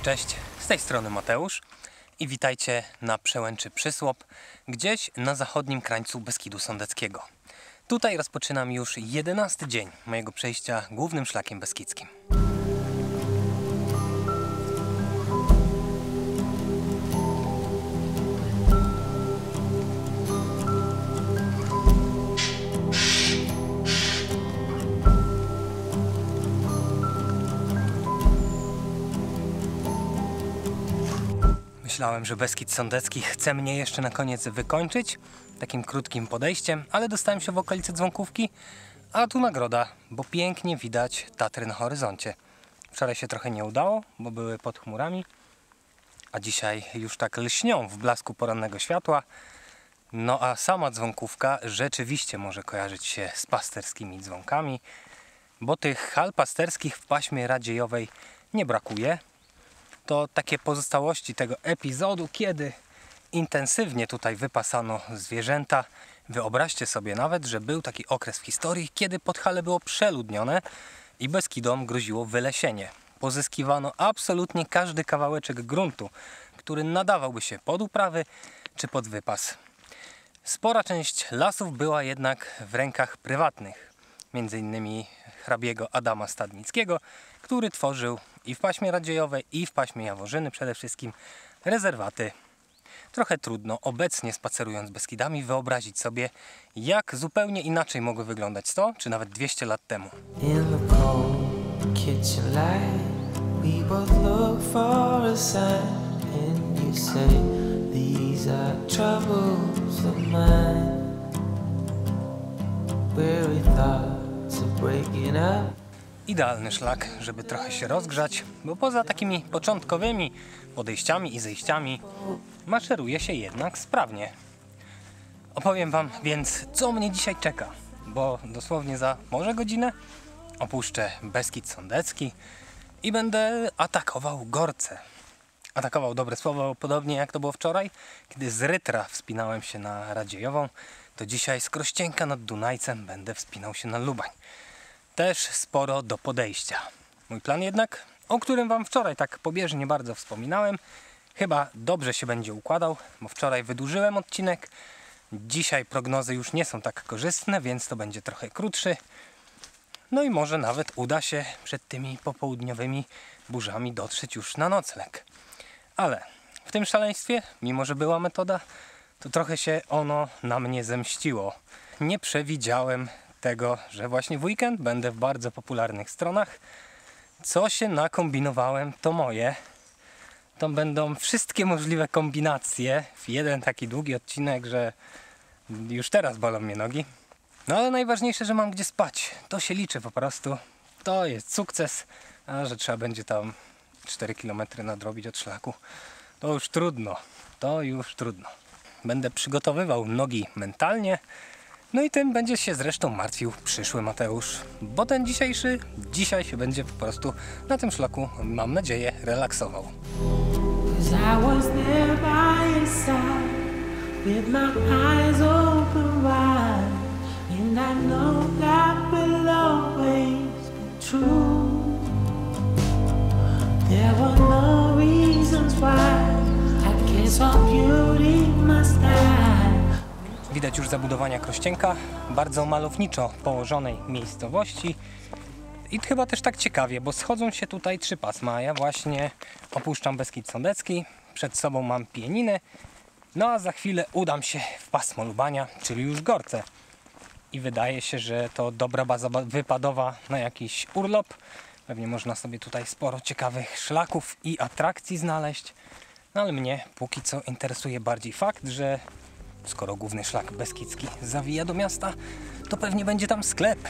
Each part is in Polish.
Cześć, z tej strony Mateusz i witajcie na przełęczy Przysłop, gdzieś na zachodnim krańcu Beskidu Sądeckiego. Tutaj rozpoczynam już 11 dzień mojego przejścia głównym szlakiem beskidzkim. Myślałem, że Beskid Sądecki chce mnie jeszcze na koniec wykończyć takim krótkim podejściem, ale dostałem się w okolicy Dzwonkówki, a tu nagroda, bo pięknie widać Tatry na horyzoncie. Wczoraj się trochę nie udało, bo były pod chmurami, a dzisiaj już tak lśnią w blasku porannego światła. No a sama Dzwonkówka rzeczywiście może kojarzyć się z pasterskimi dzwonkami, bo tych hal pasterskich w paśmie Radziejowej nie brakuje. To takie pozostałości tego epizodu, kiedy intensywnie tutaj wypasano zwierzęta. Wyobraźcie sobie nawet, że był taki okres w historii, kiedy Podhale było przeludnione i Beskidom groziło wylesienie. Pozyskiwano absolutnie każdy kawałeczek gruntu, który nadawałby się pod uprawy czy pod wypas. Spora część lasów była jednak w rękach prywatnych, między innymi hrabiego Adama Stadnickiego, który tworzył i w paśmie Radziejowej, i w paśmie Jaworzyny przede wszystkim rezerwaty. Trochę trudno obecnie, spacerując Beskidami, wyobrazić sobie, jak zupełnie inaczej mogły wyglądać 100 czy nawet 200 lat temu. Idealny szlak, żeby trochę się rozgrzać, bo poza takimi początkowymi podejściami i zejściami maszeruje się jednak sprawnie. Opowiem wam więc, co mnie dzisiaj czeka, bo dosłownie za może godzinę opuszczę Beskid Sądecki i będę atakował Gorce. Atakował dobre słowo, podobnie jak to było wczoraj, kiedy z Rytra wspinałem się na Radziejową, to dzisiaj z Krościenka nad Dunajcem będę wspinał się na Lubań. Też sporo do podejścia. Mój plan jednak, o którym wam wczoraj tak pobieżnie bardzo wspominałem, chyba dobrze się będzie układał, bo wczoraj wydłużyłem odcinek. Dzisiaj prognozy już nie są tak korzystne, więc to będzie trochę krótszy. No i może nawet uda się przed tymi popołudniowymi burzami dotrzeć już na nocleg. Ale w tym szaleństwie, mimo że była metoda, to trochę się ono na mnie zemściło. Nie przewidziałem tego, że właśnie w weekend będę w bardzo popularnych stronach. Co się nakombinowałem, to moje. To będą wszystkie możliwe kombinacje w jeden taki długi odcinek, że już teraz bolą mnie nogi. No ale najważniejsze, że mam gdzie spać. To się liczy po prostu. To jest sukces. A że trzeba będzie tam 4 km nadrobić od szlaku, to już trudno. To już trudno. Będę przygotowywał nogi mentalnie. No i tym będzie się zresztą martwił przyszły Mateusz, bo ten dzisiaj się będzie po prostu na tym szlaku, mam nadzieję, relaksował. Widać już zabudowania Krościenka, bardzo malowniczo położonej miejscowości i chyba też tak ciekawie, bo schodzą się tutaj 3 pasma, a ja właśnie opuszczam Beskid Sądecki, przed sobą mam Pieninę, no a za chwilę udam się w pasmo Lubania, czyli już Gorce. I wydaje się, że to dobra baza wypadowa na jakiś urlop. Pewnie można sobie tutaj sporo ciekawych szlaków i atrakcji znaleźć, no ale mnie póki co interesuje bardziej fakt, że skoro główny szlak beskidzki zawija do miasta, to pewnie będzie tam sklep.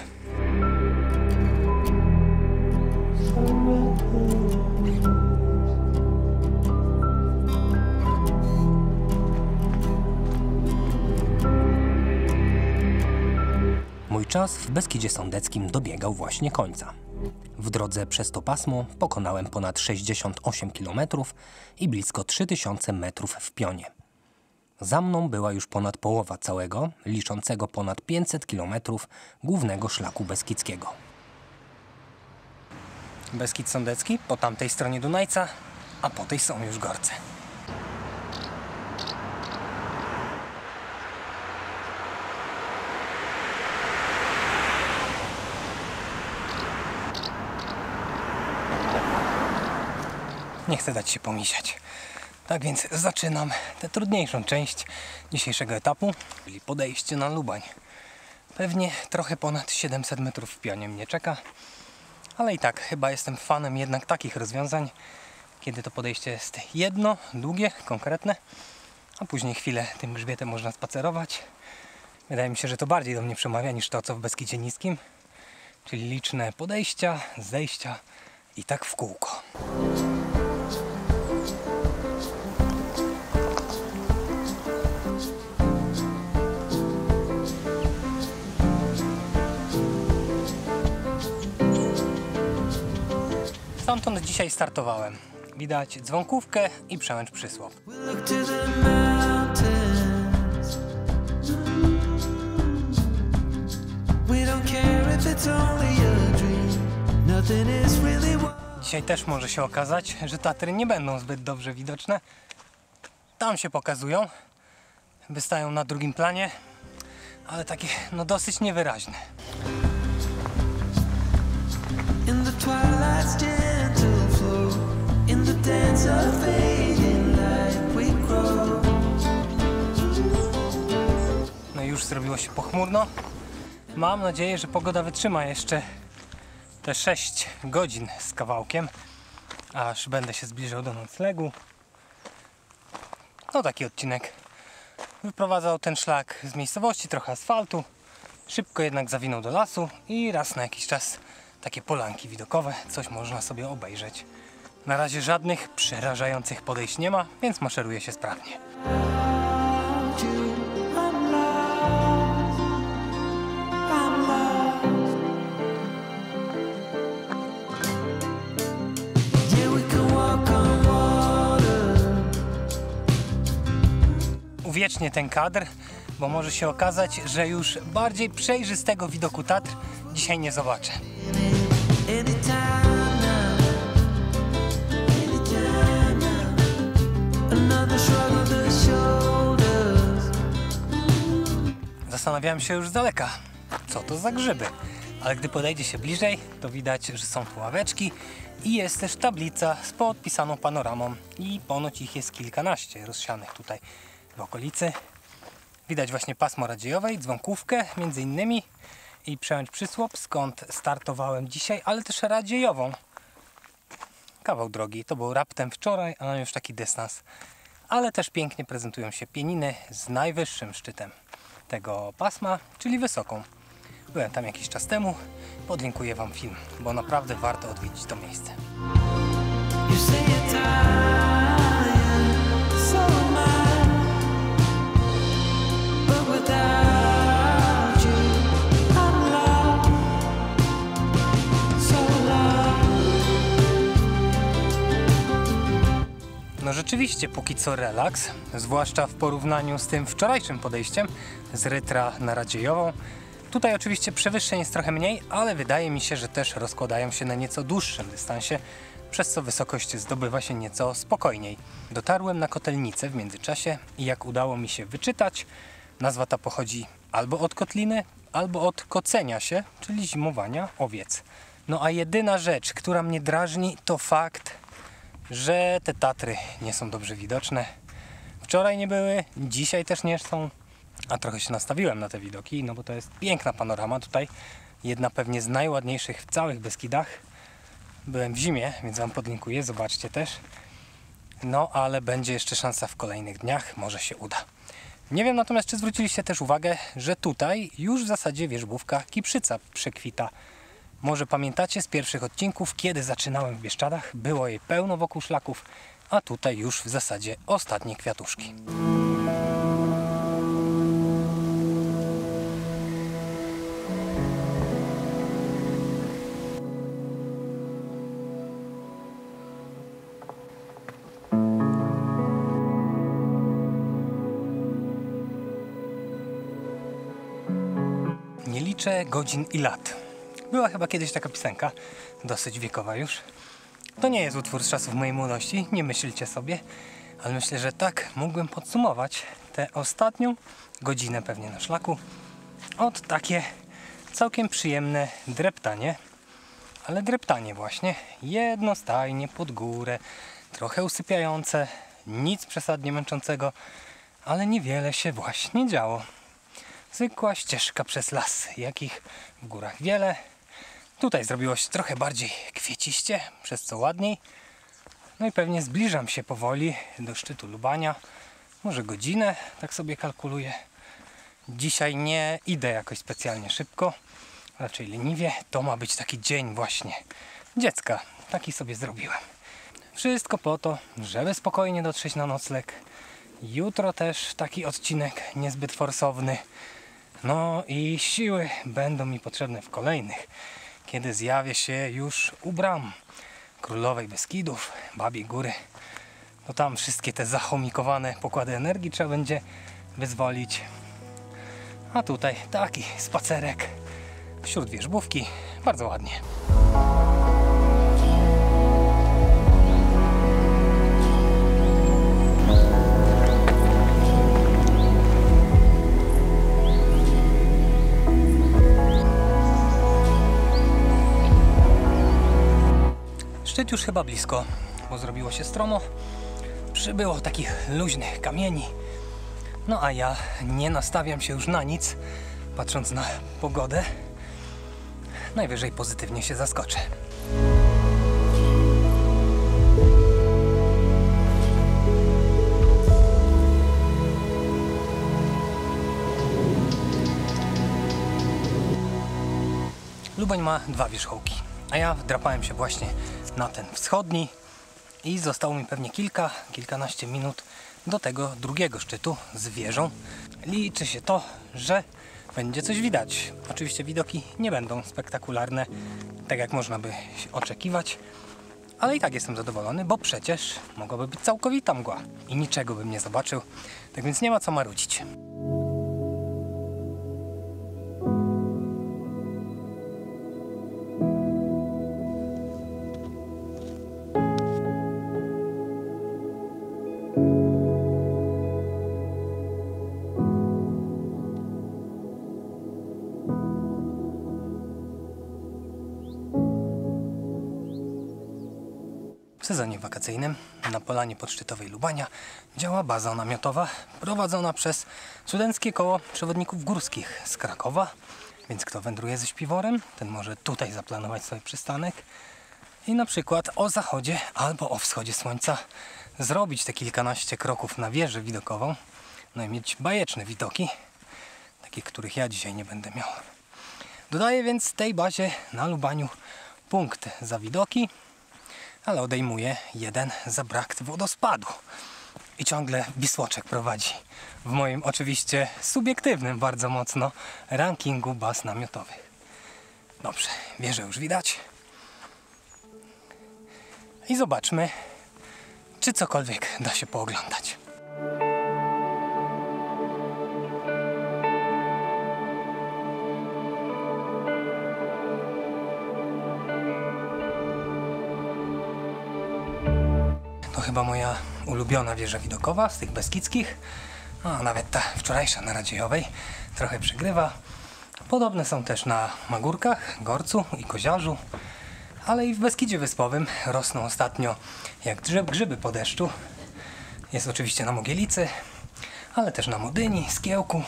Mój czas w Beskidzie Sądeckim dobiegał właśnie końca. W drodze przez to pasmo pokonałem ponad 68 km i blisko 3000 metrów w pionie. Za mną była już ponad połowa całego, liczącego ponad 500 km głównego szlaku beskidzkiego. Beskid Sądecki po tamtej stronie Dunajca a po tej są już gorce. Nie chcę dać się pomisiać. Tak więc zaczynam tę trudniejszą część dzisiejszego etapu, czyli podejście na Lubań. Pewnie trochę ponad 700 metrów w pionie mnie czeka, ale i tak chyba jestem fanem jednak takich rozwiązań, kiedy to podejście jest jedno, długie, konkretne, a później chwilę tym grzbietem można spacerować. Wydaje mi się, że to bardziej do mnie przemawia niż to, co w Beskidzie Niskim, czyli liczne podejścia, zejścia i tak w kółko. Stamtąd dzisiaj startowałem. Widać Dzwonkówkę i Przełęcz Przysłop. Dzisiaj też może się okazać, że Tatry nie będą zbyt dobrze widoczne. Tam się pokazują, wystają na drugim planie, ale takie no dosyć niewyraźne. In the twilight's gentle flow, in the dance of fading light we grow. No i już zrobiło się pochmurno. Mam nadzieję, że pogoda wytrzyma jeszcze te 6 godzin z kawałkiem, aż będę się zbliżał do noclegu. No taki odcinek wyprowadzał ten szlak z miejscowości, trochę asfaltu. Szybko jednak zawinął do lasu i raz na jakiś czas takie polanki widokowe, coś można sobie obejrzeć. Na razie żadnych przerażających podejść nie ma, więc maszeruje się sprawnie. Uwiecznię ten kadr, bo może się okazać, że już bardziej przejrzystego widoku Tatr dzisiaj nie zobaczę. Zastanawiałem się już z daleka, co to za grzyby, ale gdy podejdzie się bliżej, to widać, że są tu ławeczki i jest też tablica z podpisaną panoramą i ponoć ich jest kilkanaście rozsianych tutaj w okolicy. Widać właśnie pasmo Radziejowej, Dzwonkówkę między innymi i Przełęcz Przysłop, skąd startowałem dzisiaj, ale też Radziejową. Kawał drogi, to był raptem wczoraj, a już taki dystans. Ale też pięknie prezentują się Pieniny z najwyższym szczytem tego pasma, czyli Wysoką. Byłem tam jakiś czas temu, podlinkuję Wam film, bo naprawdę warto odwiedzić to miejsce. No rzeczywiście póki co relaks, zwłaszcza w porównaniu z tym wczorajszym podejściem z Rytra na Radziejową. Tutaj oczywiście przewyższeń jest trochę mniej, ale wydaje mi się, że też rozkładają się na nieco dłuższym dystansie, przez co wysokość zdobywa się nieco spokojniej. Dotarłem na Kotelnicę w międzyczasie i jak udało mi się wyczytać, nazwa ta pochodzi albo od kotliny, albo od kocenia się, czyli zimowania owiec. No a jedyna rzecz, która mnie drażni, to fakt, że te Tatry nie są dobrze widoczne. Wczoraj nie były, dzisiaj też nie są, a trochę się nastawiłem na te widoki, no bo to jest piękna panorama tutaj, jedna pewnie z najładniejszych w całych Beskidach. Byłem w zimie, więc Wam podlinkuję, zobaczcie też. No ale będzie jeszcze szansa w kolejnych dniach, może się uda. Nie wiem natomiast, czy zwróciliście też uwagę, że tutaj już w zasadzie wierzbówka Kiprzyca przekwita. Może pamiętacie z pierwszych odcinków, kiedy zaczynałem w Bieszczadach, było jej pełno wokół szlaków, a tutaj już w zasadzie ostatnie kwiatuszki. Nie liczę godzin i lat. Była chyba kiedyś taka piosenka, dosyć wiekowa już, To nie jest utwór z czasów mojej młodości, nie myślcie sobie, ale myślę, że tak mógłbym podsumować tę ostatnią godzinę pewnie na szlaku od takie całkiem przyjemne dreptanie, ale dreptanie właśnie, jednostajnie pod górę, trochę usypiające, nic przesadnie męczącego, ale niewiele się właśnie działo. Zwykła ścieżka przez las, jakich w górach wiele. Tutaj zrobiło się trochę bardziej kwieciście, przez co ładniej. No i pewnie zbliżam się powoli do szczytu Lubania. Może godzinę, tak sobie kalkuluję. Dzisiaj nie idę jakoś specjalnie szybko, raczej leniwie. To ma być taki dzień właśnie dziecka. Taki sobie zrobiłem. Wszystko po to, żeby spokojnie dotrzeć na nocleg. Jutro też taki odcinek niezbyt forsowny. No i siły będą mi potrzebne w kolejnych, kiedy zjawię się już u bram Królowej Beskidów, Babiej Góry. To tam wszystkie te zachomikowane pokłady energii trzeba będzie wyzwolić. A tutaj taki spacerek wśród wierzbówki. Bardzo ładnie. Szczyt już chyba blisko, bo zrobiło się stromo. Przybyło takich luźnych kamieni. No a ja nie nastawiam się już na nic, patrząc na pogodę. Najwyżej pozytywnie się zaskoczę. Lubań ma dwa wierzchołki, a ja wdrapałem się właśnie na ten wschodni i zostało mi pewnie kilkanaście minut do tego drugiego szczytu z wieżą. Liczy się to, że będzie coś widać. Oczywiście widoki nie będą spektakularne, tak jak można by się oczekiwać, ale i tak jestem zadowolony, bo przecież mogłaby być całkowita mgła i niczego bym nie zobaczył, tak więc nie ma co marudzić. W sezonie wakacyjnym na polanie podszczytowej Lubania działa baza namiotowa prowadzona przez Studenckie Koło Przewodników Górskich z Krakowa. Więc kto wędruje ze śpiworem, ten może tutaj zaplanować sobie przystanek i na przykład o zachodzie albo o wschodzie słońca zrobić te kilkanaście kroków na wieżę widokową, no i mieć bajeczne widoki, takich, których ja dzisiaj nie będę miał. Dodaję więc tej bazie na Lubaniu punkt za widoki, ale odejmuję jeden za brak wodospadu. I ciągle Wisłoczek prowadzi w moim oczywiście subiektywnym bardzo mocno rankingu baz namiotowych. Dobrze, wieżę już widać. I zobaczmy, czy cokolwiek da się pooglądać. To chyba moja ulubiona wieża widokowa z tych beskidzkich. A nawet ta wczorajsza na Radziejowej trochę przegrywa. Podobne są też na Magórkach, Gorcu i Koziarzu. Ale i w Beskidzie Wyspowym rosną ostatnio jak grzyby po deszczu. Jest oczywiście na Mogielicy, ale też na Modyni, Skiełku.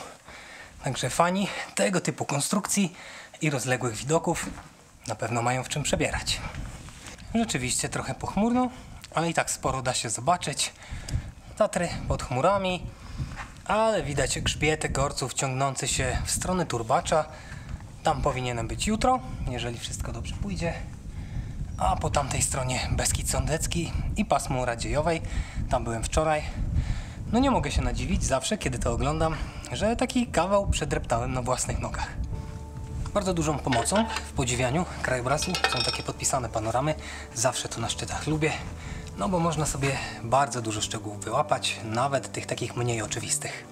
Także fani tego typu konstrukcji i rozległych widoków na pewno mają w czym przebierać. Rzeczywiście trochę pochmurno, ale i tak sporo da się zobaczyć. Tatry pod chmurami, ale widać grzbiety Gorców ciągnący się w stronę Turbacza. Tam powinienem być jutro, jeżeli wszystko dobrze pójdzie. A po tamtej stronie Beskid Sądecki i pasmo Radziejowej. Tam byłem wczoraj. No nie mogę się nadziwić zawsze, kiedy to oglądam, że taki kawał przedreptałem na własnych nogach. Bardzo dużą pomocą w podziwianiu krajobrazu są takie podpisane panoramy. Zawsze to na szczytach lubię, no bo można sobie bardzo dużo szczegółów wyłapać, nawet tych takich mniej oczywistych.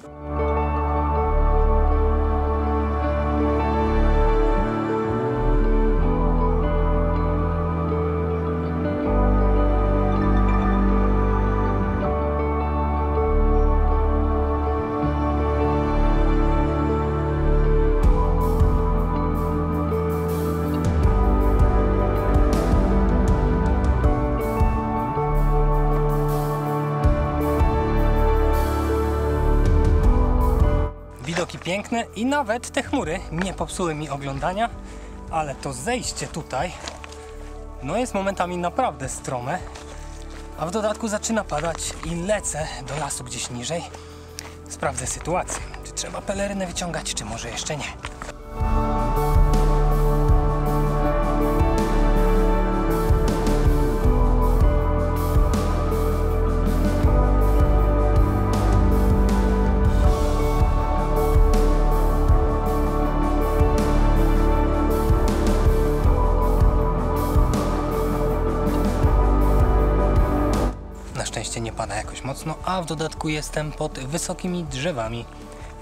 piękne i nawet te chmury nie popsuły mi oglądania, ale to zejście tutaj no jest momentami naprawdę strome, a w dodatku zaczyna padać i lecę do lasu gdzieś niżej. Sprawdzę sytuację, czy trzeba pelerynę wyciągać, czy może jeszcze nie. Nie pada jakoś mocno, a w dodatku jestem pod wysokimi drzewami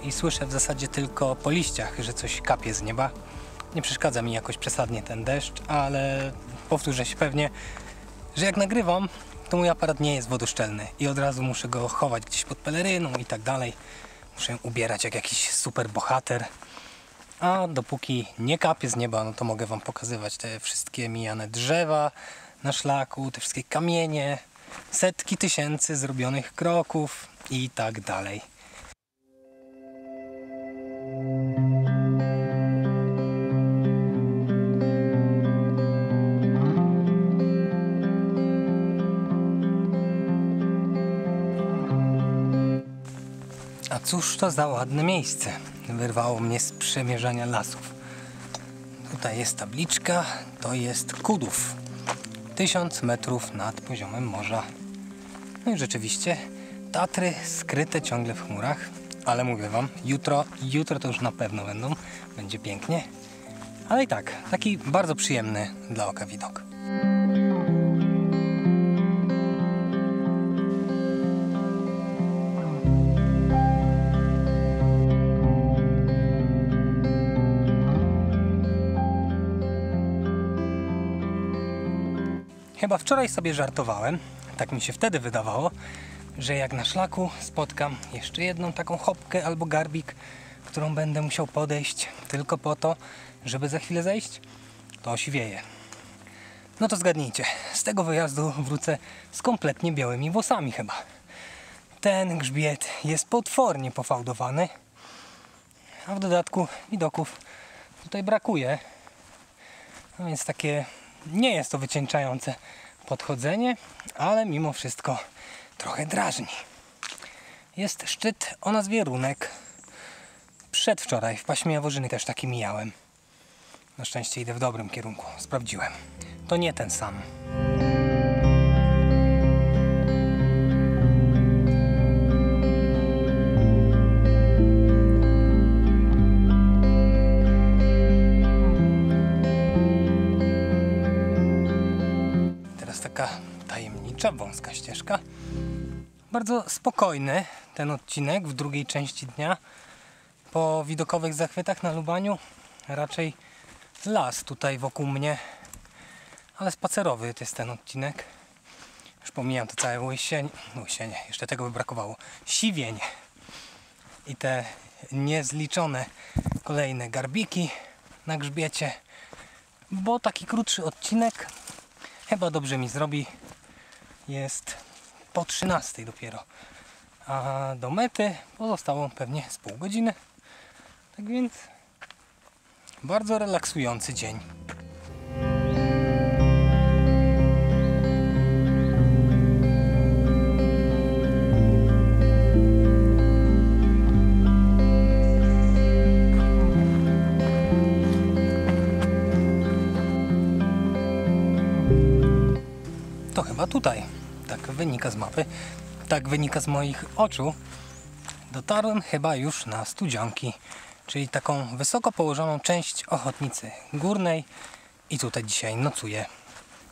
i słyszę w zasadzie tylko po liściach, że coś kapie z nieba. Nie przeszkadza mi jakoś przesadnie ten deszcz, ale powtórzę się pewnie, że jak nagrywam, to mój aparat nie jest wodoszczelny i od razu muszę go chować gdzieś pod peleryną i tak dalej. Muszę ją ubierać jak jakiś super bohater, a dopóki nie kapie z nieba, no to mogę wam pokazywać te wszystkie mijane drzewa na szlaku, te wszystkie kamienie, setki tysięcy zrobionych kroków i tak dalej. A cóż to za ładne miejsce. Wyrwało mnie z przemierzania lasów. Tutaj jest tabliczka, to jest Kudów. 1000 metrów nad poziomem morza. No i rzeczywiście Tatry skryte ciągle w chmurach, ale mówię wam, jutro to już na pewno będzie pięknie. Ale i tak, taki bardzo przyjemny dla oka widok. Chyba wczoraj sobie żartowałem, tak mi się wtedy wydawało, że jak na szlaku spotkam jeszcze jedną taką chopkę albo garbik, którą będę musiał podejść tylko po to, żeby za chwilę zejść, to osiwieję. No to zgadnijcie, z tego wyjazdu wrócę z kompletnie białymi włosami chyba. Ten grzbiet jest potwornie pofałdowany, a w dodatku widoków tutaj brakuje. No więc takie nie jest to wycieńczające podchodzenie, ale mimo wszystko trochę drażni. Jest szczyt o nazwie Runek. Przedwczoraj w paśmie Jaworzyny też taki mijałem. Na szczęście idę w dobrym kierunku, sprawdziłem. To nie ten sam. Taka tajemnicza, wąska ścieżka. Bardzo spokojny ten odcinek w drugiej części dnia. Po widokowych zachwytach na Lubaniu raczej las tutaj wokół mnie, ale spacerowy to jest ten odcinek. Już pomijam to całe łysienie, jeszcze tego by brakowało, siwienie i te niezliczone kolejne garbiki na grzbiecie, bo taki krótszy odcinek chyba dobrze mi zrobi. Jest po 13 dopiero. A do mety pozostało pewnie z pół godziny. Tak więc bardzo relaksujący dzień. To chyba tutaj. Tak wynika z mapy, tak wynika z moich oczu. Dotarłem chyba już na Studzianki, czyli taką wysoko położoną część Ochotnicy Górnej i tutaj dzisiaj nocuję.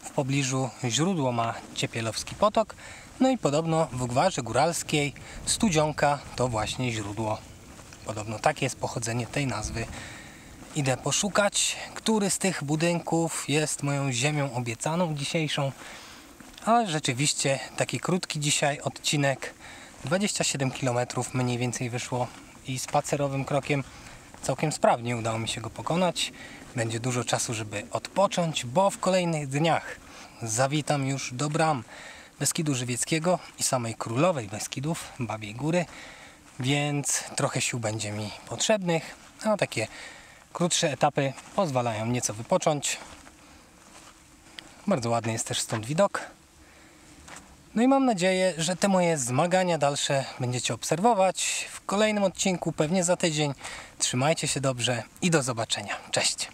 W pobliżu źródło ma Ciepielowski Potok, no i podobno w Gwarze Góralskiej Studzionka to właśnie źródło. Podobno takie jest pochodzenie tej nazwy. Idę poszukać, który z tych budynków jest moją ziemią obiecaną dzisiejszą. Ale rzeczywiście taki krótki dzisiaj odcinek, 27 km mniej więcej wyszło i spacerowym krokiem całkiem sprawnie udało mi się go pokonać. Będzie dużo czasu, żeby odpocząć, bo w kolejnych dniach zawitam już do bram Beskidu Żywieckiego i samej królowej Beskidów, Babiej Góry, więc trochę sił będzie mi potrzebnych, a takie krótsze etapy pozwalają nieco wypocząć. Bardzo ładny jest też stąd widok. No i mam nadzieję, że te moje zmagania dalsze będziecie obserwować w kolejnym odcinku, pewnie za tydzień. Trzymajcie się dobrze i do zobaczenia. Cześć!